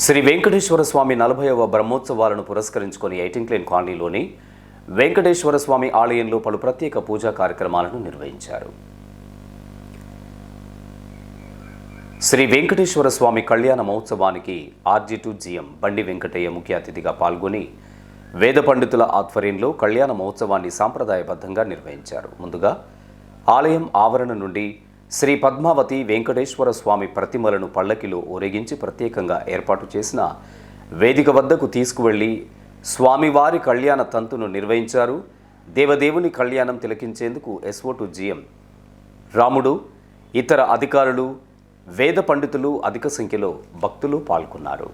శ్రీ వెంకటేశ్వర స్వామి 40వ బ్రహ్మోత్సవాలను పురస్కరించుకొని ఎయిటింగ్లేన్ కాలనీలోని వెంకటేశ్వర స్వామి ఆలయంలో పలు ప్రత్యేక పూజా కార్యక్రమాలను నిర్వహించారు. శ్రీ వెంకటేశ్వర స్వామి కళ్యాణ మహోత్సవానికి ఆర్జీ2 జీఎం బండి వెంకటయ్య ముఖ్య అతిథిగా పాల్గొని వేద పండితుల ఆధ్వర్యంలో కళ్యాణ మహోత్సవాన్ని సాంప్రదాయబద్ధంగా నిర్వహించారు. ముందుగా ఆలయం ఆవరణ నుండి శ్రీ పద్మావతి వెంకటేశ్వర స్వామి ప్రతిమలను పల్లకిలో ఊరేగించి ప్రత్యేకంగా ఏర్పాటు చేసిన వేదిక వద్దకు తీసుకువెళ్లి స్వామివారి కళ్యాణ తంతును నిర్వహించారు. దేవదేవుని కళ్యాణం తిలకించేందుకు ఎస్ఓ2 జీఎం రాముడు, ఇతర అధికారులు, వేద పండితులు అధిక సంఖ్యలో భక్తులు పాల్గొన్నారు.